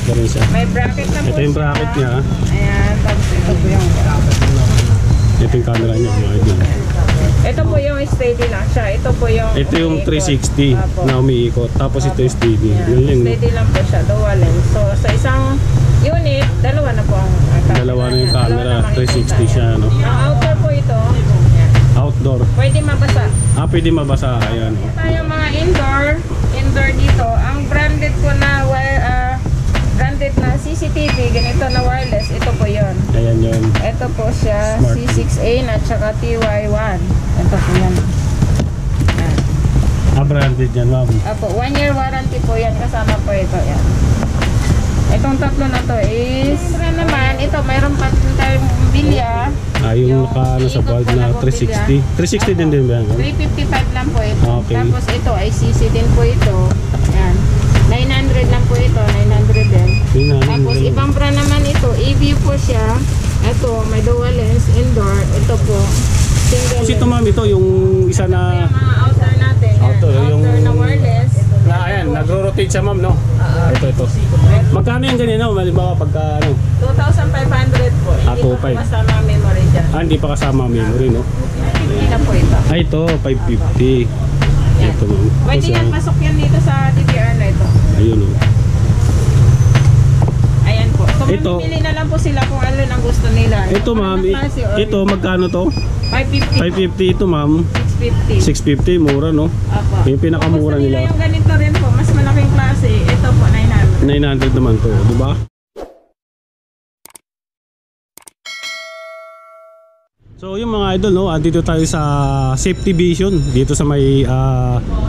pa rin siya. May bracket na po. Ito yung bracket niya. Ayan, tapos ito po yung Ito yung camera niya, mga idol. ito po yung steady lang siya. Ito po yung Ito yung umiikot. 360 Apo. na umiikot. Tapos ito yung steady. Yun yung Steady lang po siya, dual lens. So sa isang unit, dalawa na po ang camera. dalawa na yung camera. 360 siya, no? Ang outdoor po ito, yan. Outdoor. Pwede mabasa. Pwede mabasa. Ayan, oh. Tayong mga indoor dito, ang branded po na branded na CCTV, ganito na wireless, ito po yon. Ayan yun. Ito po siya, Smart. C6A at saka TY1. Ito po yan. Branded yan, ma'am. Apo, 1 year warranty po yan, kasama po ito yan. Itong tatlo na to is, naman, ito mayroon pa tayong bilya. Yung naka sa bulb na 360. 360 din ba yan? 355 lang po ito. Okay. Tapos ito ay CC din po ito. Ayan. 900 lang po ito, 900 din. Tapos ibang brand naman ito, EView po siya. Ito, may dual lens, indoor. Ito po, single Kasi lens. ito, ma'am, ito yung isa na... Yung mga outdoor natin. Outdoor, yung... na wireless. Ayan, nagro-rotate siya, ma'am, no? Ito. Magkano yung ganyan, no? Malimbawa, pagka, ano? 2,500 po. Hindi pa 2,500. kasama memory dyan. Hindi pa kasama memory, no? 50 na po ito. Ito, 550. Ito, ma'am. Pwede yan, pasok yan dito sa DVR na ito. Ayun, no? Ayan po. So, Ito. mamimili na lang po sila kung ano ang gusto nila. Ito, ma'am. Ito, magkano to? 550. 550 ito, ma'am. 650. 650, mura, no? Apo. Yung pinakamura Kung gusto nila. Yung ganito rin po, mas malaking klase. Ito po, 900. 900 naman to, di ba? So yung mga idol, no, dito tayo sa Safety Vision dito sa may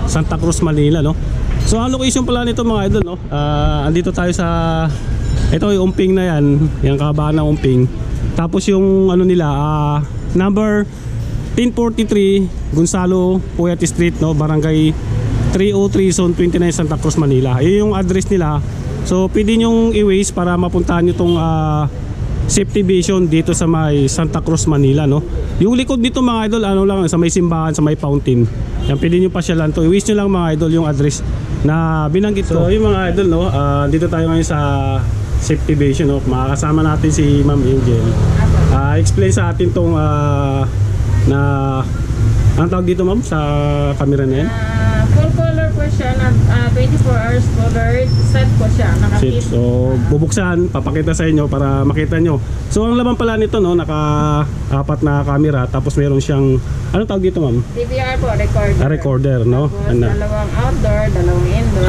Santa Cruz, Manila, no. So ang location pala nito mga idol, no, andito tayo sa ito yung umping na yan, yung kahabaan ng umping. Tapos yung ano nila, number 1043 Gonzalo Puyat Street, no, Barangay 303 Zone 29 Santa Cruz, Manila. Yun yung address nila. So pwede nyong i-waste para mapuntahan nyo tong Safety Vision dito sa may Santa Cruz, Manila, no. Yung likod dito mga idol, ano lang, sa may simbahan, sa may fountain. Yan, pwede nyo pasyalan to. I-wish nyo lang mga idol yung address na binanggit ko. So yung mga idol, no, dito tayo ngayon sa Safety Vision, no. Makakasama natin si Ma'am Angel. Explain sa atin tong na ang tawag dito, ma'am, sa camera na yan. Full color po siya na 24 hours colored set po siya. Set. So bubuksan, papakita sa inyo para makita nyo. So ang laman pala nito, no, naka-apat na camera. Tapos meron siyang, anong tawag dito, ma'am? DVR po, recorder. Recorder, no? Tapos dalawang outdoor, dalawang indoor.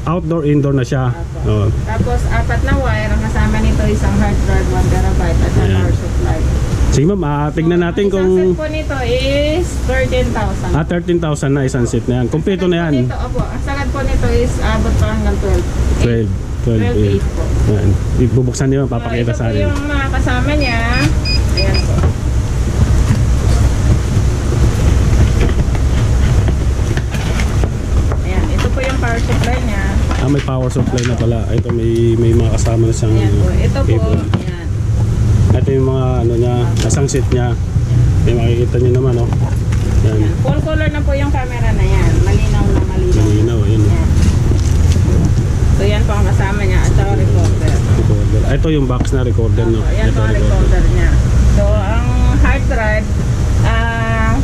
Outdoor, indoor na siya. Oh. Tapos 4 na wire. Ang kasama nito isang hard drive, 1 terabyte at Ayan. power supply. Sige, ma'am, tignan natin kung... Isang set po nito is 13,000. 13,000 na isang set na yan. Kompleto na yan. Ang sagad po nito is abot pa hanggang 12. 12. 12 po. Yan. Ibubuksan niyo, papakita sa atin. Ito po yung mga kasama niya. Ayan po. Ayan, ito po yung power supply niya. May power supply na pala. Ito may mga kasama na siyang Ayan po. Ito po. cable. Ayan. Ito yung mga ano niya, isang set niya. May makikita niyo naman, no. Yan. Ayan. Full color na po yung camera na yan. Malinaw na malinaw. Malinaw, ayun. Ayan. So yan po ang kasama niya at saka recorder. Recorder. Ito yung box na recorder, no. Ayan po Ito ang recorder niya. So ang hard drive,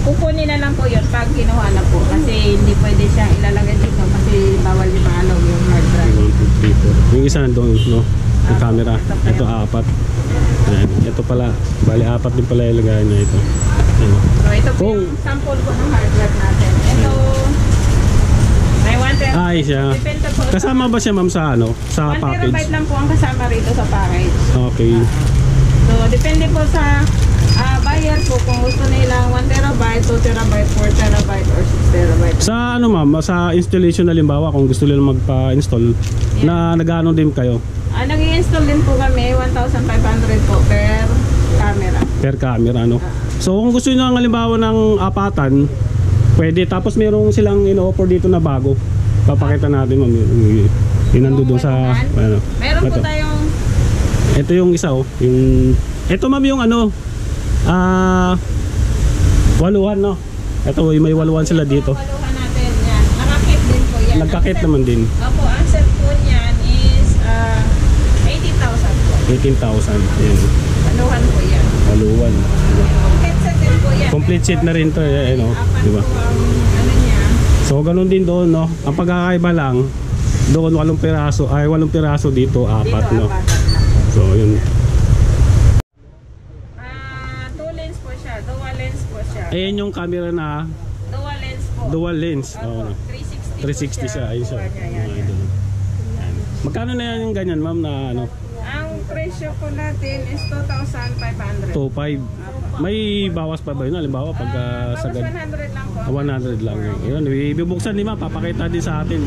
kukunin na lang po yun pag kinuha na po. Kasi hindi pwede siyang ilalagay dito kasi bawal yung maalaw yung hard drive. 1, 2, 3, 4. Yung isa doon, no. Yung camera. Ito 4. Ayan. Ito pala. Bali 4 din pala ilagay niya ito. Ayan. So ito po yung sample po ng hard drive natin. Ito, may 1 terabyte. Siya. Depende po. Kasama ba siya, ma'am, sa ano? Sa 1 package? terabyte lang po ang kasama rito sa package. Okay. So depende po sa buyer po kung gusto nilang 1 terabyte, 2 terabyte, 4 terabyte, or 6 terabyte. Sa ano, ma'am, sa installation halimbawa kung gusto nila magpa-install, na nag-ano din kayo? Nag-i-install din po kami 1,500 po per camera. Per camera, ano? So kung gusto nyo halimbawa ng apatan, pwede. Tapos merong silang in-offer dito na bago. Papakita natin, ma'am. Yung nandun doon sa ano. Meron po Ito. tayong Ito yung isa, oh. Ito, ma'am, yung ano, waluhan, no? Ito, may waluhan sila dito. waluhan natin yan. Nakakit din po yan. Nagkakit naman din. Opo, ang set po niyan is 18,000. Ayan. Anuhan po yan. Aluwan. Complete set din po yan. Complete set na rin to, eh, no? Di ba? Ano niya? So ganun din doon, no? Ang pagkakaiba lang, doon 8 piraso, ay 8 piraso dito, 4, no? So yun. Two lens po siya, dual lens po siya. Ayan yung camera na Dual lens po. dual lens. Opo, Oh, 360 360 siya, ayun siya. Kuha niya, yan. Mga idol. Ayan. Magkano na yan yung ganyan, ma'am, na ano? Ang presyo po natin is 2,500. 2.5. May bawas pa ba yun? Halimbawa pagka sa Bawas 100 lang po. 100 lang. Ayun, ibubuksan ni ma'am, papakita din sa atin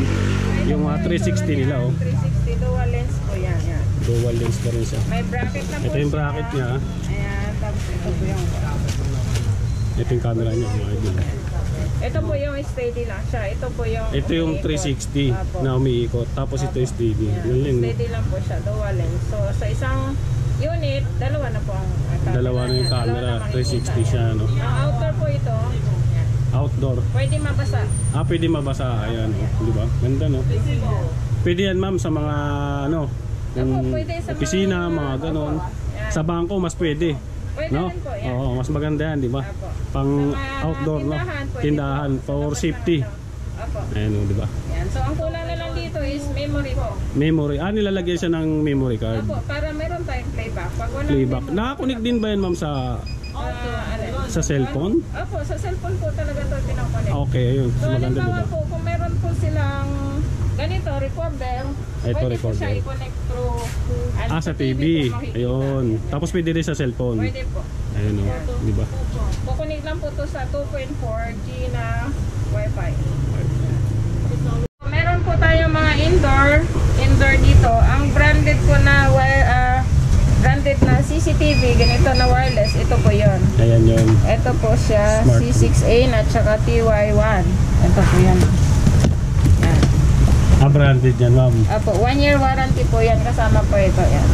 yung 360 nila, oh. 360 dual lens po yan. Yan. Dual lens pa rin siya. May bracket na po Ito yung bracket siya. niya. Ayan, tapos ito po yung Ito yung camera niya, mga idol. ito po yung steady lang siya. Ito po yung Ito yung 360 Apo. na umiikot. Tapos ito yung steady. Yan. Yun lang, no? Steady lang po siya, dual lens. So sa isang unit, dalawa na po ang camera. Dalawa na yung Dalawa camera. na makikita 360 siya, no? Ang outer po ito, yan. Outdoor. Pwede mabasa. Pwede mabasa. Ayan, di ba? Ganda, no? Pwede yan, ma'am, sa mga, ano, yung Opo, pwede sa opisina, mga ganon. Yan. Sa bangko, mas pwede. Pwede No? rin po, yan. Oo, mas maganda yan, di ba? Apo. Pang Sa mga outdoor, no? tindahan, pwede Tindahan, po. Sa for labas safety. ng ano. Apo. Ayan, di ba? Yan. So ang kulang na lang dito is memory po. Memory. Nilalagyan siya ng memory card. Opo, para meron tayong playback. Pag walang Playback. Nakakunik din ba yan, ma'am, sa sa cellphone? Opo, sa cellphone po talaga ito pinakonect. Okay, ayun. So Mas maganda, di halimbawa ba? po, kung meron po silang ganito, recorder, Ito, pwede po recorder. siya i-connect through Sa TV. po makikita. Ayun. Tapos pwede rin sa cellphone. Pwede po. Ayun, o. Di ba? Kukunik lang po to sa 2.4G na Wi-Fi. Meron po tayong mga indoor dito. Ang branded po na branded na CCTV, ganito na wireless, ito po yon. Ayan yun. Ito po siya, Smart. C6A at saka TY1. Ito po yan. Yan. Branded yan, ma'am. Apo, 1 year warranty po yan, kasama po ito. Yan.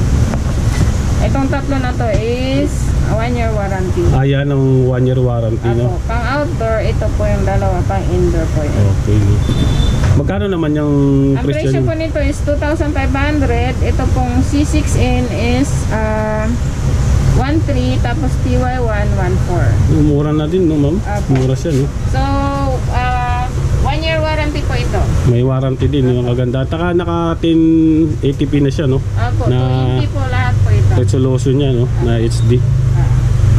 Itong tatlo na to is 1 year warranty. Ayan ang 1 year warranty, Apo, no? pang outdoor, ito po yung dalawa, pang indoor po yan. Okay. Magkano naman yung Ang presyo po nito is 2,500. Ito pong C6N is 1,300, tapos TY1 1,400. Mura na din, no, ma'am? Apo. Mura siya, no? So, 1 year warranty po ito. May warranty din, yung kaganda. Taka naka 1080p na siya, no? Opo, Na 280 po lahat po ito. resolution niya, no? Na HD.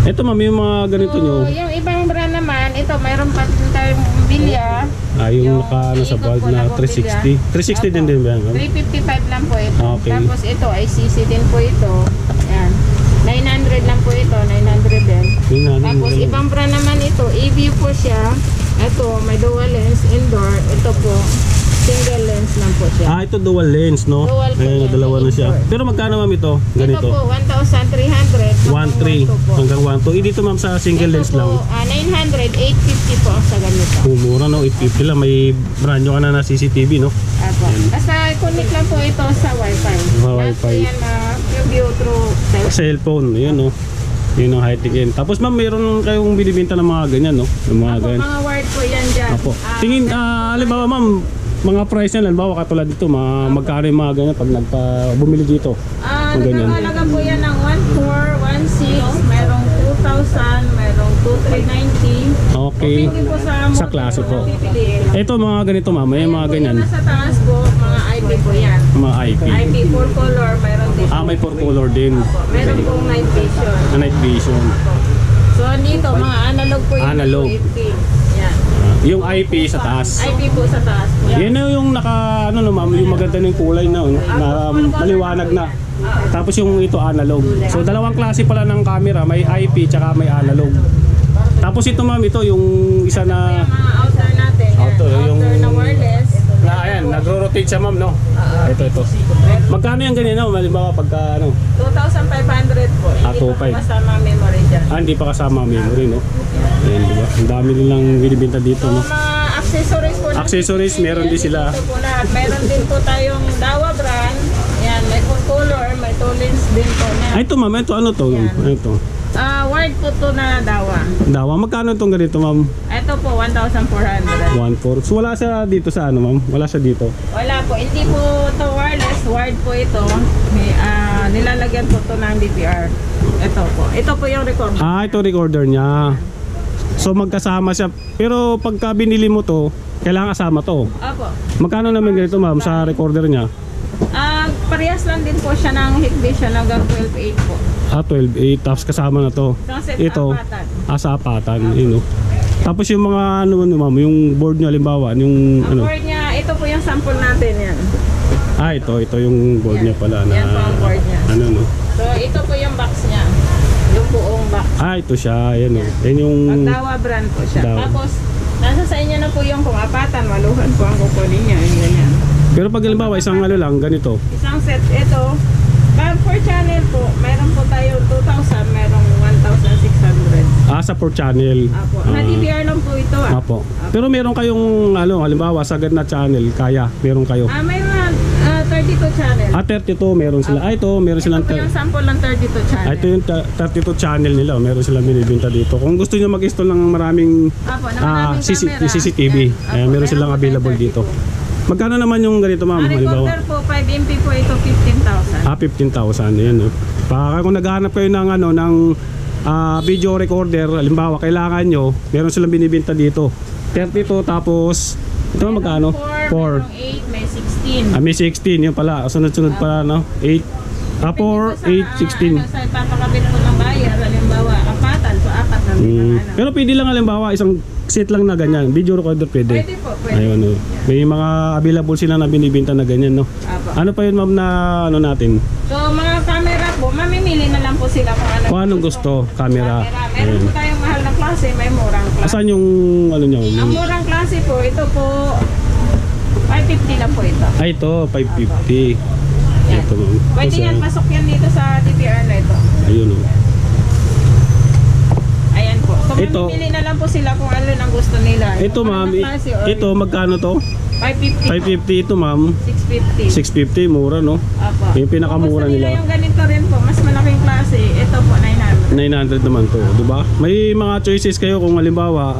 Ito, ma'am, yung mga ganito nyo. So, yung ibang brand naman, ito mayroon pa din tayong bilya. Yung naka, ano, sa iikot bulb po na bumbilya. 360. 360 din Opo. din ba yan, ma'am? 355 lang po ito. Okay. Tapos ito, ICC din po ito. Yan. 900 lang po ito, 900 din. Tapos ibang brand naman ito, EView po siya. Ito, may dual lens indoor. Ito po, single lens lang po siya. Ito dual lens, no? Dual po Ayun, yan, dalawa na siya. indoor. Pero magkano, ma'am, ito? Ito Ganito? po, 1,300. 1.3 po. hanggang 1.2. Dito, ma'am, sa single Ito lens po, lang. 900, 850 po ang sa ganito. Mura, no? 850 lang. May brand nyo ka na CCTV, no? Apo. Basta connect lang po ito sa Wi-Fi. Sa Lahat Wi-Fi. po yan view through Cellphone, yun, no? Yun ang high-tech yan. Tapos, ma'am, meron kayong binibenta ng mga ganyan, no? Ng mga Apo, ganyan. mga word po yan dyan. Apo. Tingin, halimbawa, ma'am, mga price na, halimbawa, katulad dito, magkano yung mga ganyan pag bumili dito? Ang ganyan. Nagkakalaga po yan ng 1,400, 1,600, merong 2,000, merong 2,390. Okay. Depende po sa Sa klase po. pipiliin. Ito, mga ganito, ma'am. May mga ganyan. Nasa taas po, mga IP po yan. Mga IP. IP 4 color, meron din. May 4 color din. Meron pong night vision. Na night vision. So dito, mga analog po yung Analog. 280. Yan. Yung IP sa taas. IP po sa taas po. Yan na yung naka, ano, no, ma'am, yung maganda ng kulay na, na maliwanag na. Tapos yung ito analog. So dalawang klase pala ng camera, may IP tsaka may analog. Tapos ito, ma'am, ito yung isa na Yung mga outer natin. Yan. Outer, yung- Outer na wireless. ayan, nagro-rotate siya, ma'am, no? Ito. Magkano yung ganyan, no? Halimbawa pagka ano, 2,500 po. Hindi po 2,500. kasama memory dyan. hindi pa kasama ang memory, no? Ayan, di ba? Ang dami nilang binibenta dito, So no? mga accessories po. ng Accessories, CCTV, meron din sila. Dito po lahat. Meron din po tayong Dawa brand. Yan, may full color, may two lens din po na. Ito, ma'am, ito ano to? Ito. Word po to na Dawa. Dawa, magkano itong ganito, ma'am? Ito po, 1,400. 1.4. So wala siya dito sa ano, ma'am? Wala siya dito. Wala po, hindi po to wireless, wired po ito. May, nilalagyan po to ng DVR. Ito po. Ito po yung recorder. Ito recorder niya. So magkasama siya. Pero pagka binili mo to, kailangan kasama to. Opo. Magkano naman ganito ma'am sa recorder niya? Parehas lang din po siya ng Hikvision hanggang 12.8 po. 12.8 tapos kasama na to. Isang set Ito, apatan. sa apatan, yun, no? Tapos yung mga ano ma'am, yung board niya halimbawa, yung Ang board niya, ito po yung sample natin yan. Ito yung board niya pala na. Yan po ang board niya. Ano no? So ito po yung box niya. Yung buong box. Ito siya, yan no. Yan yung Magdawa brand po siya. Dawa. Tapos, nasa sa inyo na po yung kung apatan, waluhan po ang kukunin niya. Yung ganyan. pero pag halimbawa isang ano lang, ganito. Isang set, ito. Pag per channel po, mayroon po tayo 2,000, mayroong 1,600. Sa per channel. Apo. Na DVR lang po ito Apo. Pero meron kayong ano, halimbawa sagad na channel, kaya meron kayo. May mga 32 channel. 32 meron sila. Ito meron silang Ito po yung sample ng 32 channel. ito yung 32 channel nila, meron silang binibenta dito. Kung gusto niyo mag-install ng maraming Apo, na maraming camera. CCTV, Yan. Apo, meron silang po available tayong dito. 32. Magkano naman yung ganito ma'am? Ang recorder po, 5 MP po ito, 15,000. 15,000 yan. No? Kung naghahanap kayo ng ano ng video recorder, halimbawa kailangan nyo, meron silang binibenta dito. 32 tapos ito magkano? 4. 8, may 16. May 16 yun pala. Sunod-sunod pala no. 8 4, 8, 16. Sa ipapakabit po ng buyer, halimbawa, apatan, so apat na Pero pwede lang halimbawa isang set lang na ganyan. Video recorder pwede. Pwede po, pwede. Ayun, no. May mga available sila na binibenta na ganyan, no. Apo. Ano pa yun ma'am na ano natin? So, mga camera po, mamimili na lang po sila kung ano. Kung anong gusto, camera. Meron po tayong mahal na klase, may murang klase. Asan yung ano nyo? Ang murang klase po, ito po, 550 lang po ito. Ito, 550. Yan. Ito ma'am. Pwede yan, pasok yan dito sa DVR na ito. Ayun, no. Ayan po. So, Ito. mamimili na lang po sila kung ano ang gusto nila. Ito Kung ma'am, anong klase or ito magkano to? 550 po. 550 ito ma'am. 650. 650, mura no? Apo. Yung pinakamura Kung gusto nila. yung ganito rin po, mas malaking klase, ito po 900. 900 naman to, di ba? May mga choices kayo kung halimbawa,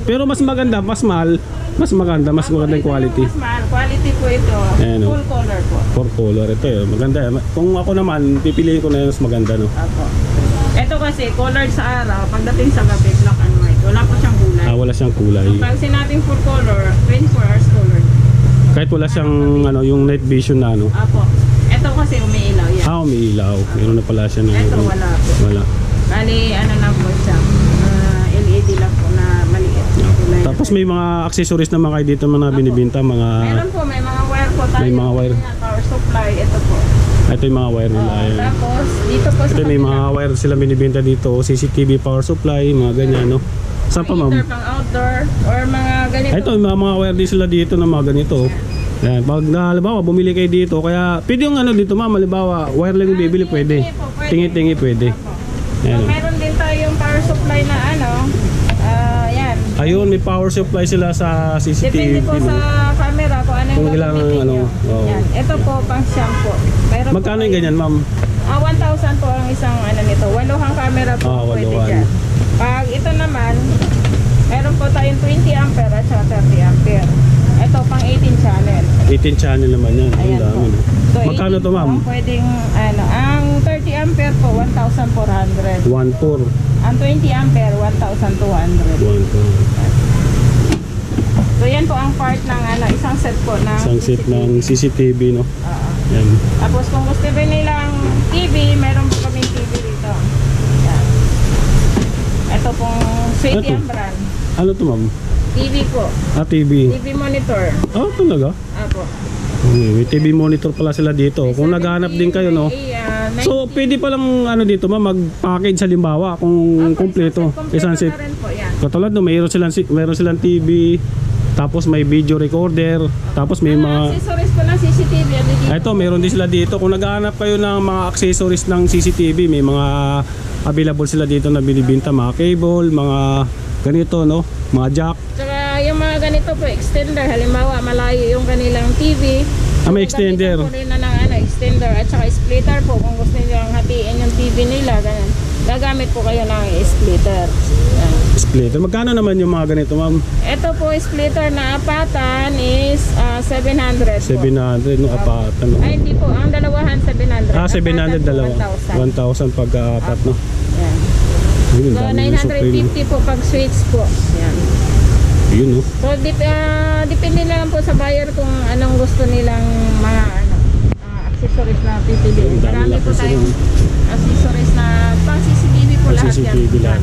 pero mas maganda, mas mahal, mas maganda, mas maganda yung quality. Mas mahal. Quality po ito. Ayan, oh. Full color po. For color, ito eh, maganda. Kung ako naman, pipiliin ko na yung mas maganda, no? Apo. Ito kasi, colored sa araw, pagdating sa gabi, black and white. Wala po siyang kulay. Wala siyang kulay. Pag sinabing full color, 24 hours colored. Kahit wala siyang, ano, yung night vision na, ano? Apo. Ito kasi umiilaw yan. Umiilaw. Meron na pala siya na. Ito wala po. Wala. Bali, ano lang po siya. LED lang po na maliit. Kulay. Tapos may mga accessories naman kayo dito mga binibenta, mga Meron po, may mga wire po tayo. May mga wire. Power supply, ito po. ito yung mga wire nila. Ayan. Tapos, dito po sa Ito may mga wire sila binibenta dito, CCTV, power supply, mga ganyan, no? Saan pa ma'am? either pang outdoor or mga ganito. Ito, may mga wire din sila dito na mga ganito. Yan, pag halimbawa bumili kayo dito, kaya pwede yung ano dito ma'am, halimbawa wire lang yung bibili, pwede. Tingi-tingi pwede. So, Yan. meron din tayong power supply na ano, yan. Ayun, may power supply sila sa CCTV. Depende po sa camera kung ano Kung yung ilang, gagamitin ano, nyo. oo. Yan. Ito po pang shampoo. Meron Magkano po yung ganyan ma'am? 1,000 po ang isang ano nito. 8 camera po pwede 8. dyan. Pag ito naman, meron po tayong 20 ampere at saka 30 ampere. Ito pang 18 channel. 18 channel naman yan. Ang Ayan po. dami, no? So, Magkano 18 to ma'am? po ang pwedeng, ano, ang 30 ampere po, 1,400. 1.4. Ang 20 ampere, 1,200. 1.4. So, yan po ang part ng ano, isang set po ng Isang set ng CCTV, no? Oo. Yan. Tapos kung gusto ba nilang TV, meron po kaming TV dito. Yan. Ito pong Sweetie Ito. ang brand. Ano to ma'am? TV po. TV. TV monitor. Talaga? Apo. May TV monitor pala sila dito. Kung naghahanap din kayo, no? So, pwede palang ano dito ma'am, mag-package halimbawa kung kumpleto. Isang set. na rin po yan. Katulad no, mayroon silang TV, tapos may video recorder, tapos may Mga mga accessories po ng CCTV. Ano dito? ito, meron din sila dito. Kung naghahanap kayo ng mga accessories ng CCTV, may mga available sila dito na binibenta, mga cable, mga ganito, no? Mga jack. Tsaka yung mga ganito po, extender. Halimbawa, malayo yung kanilang TV. May extender. Gamitan po rin na ng ano, extender at saka splitter po. Kung gusto nilang hatiin yung TV nila, ganun. Gagamit po kayo ng splitter. Yan. Splitter. Magkano naman yung mga ganito, ma'am? Ito po, splitter na apatan is 700 po. 700 no, apatan. No? Ay, hindi po. Ang dalawahan, 700. 700 Apatan po, dalawa. 1,000 pag apat, no? Yan. Yun, So, dami ng Supreme. 950 po pag switch po. Yan. Yun, no? So, depende na lang po sa buyer kung anong gusto nilang mga accessories na pipili. Ang dami Marami lang po kasi tayong accessories na pang CCTV po lahat yan. CCTV lahat.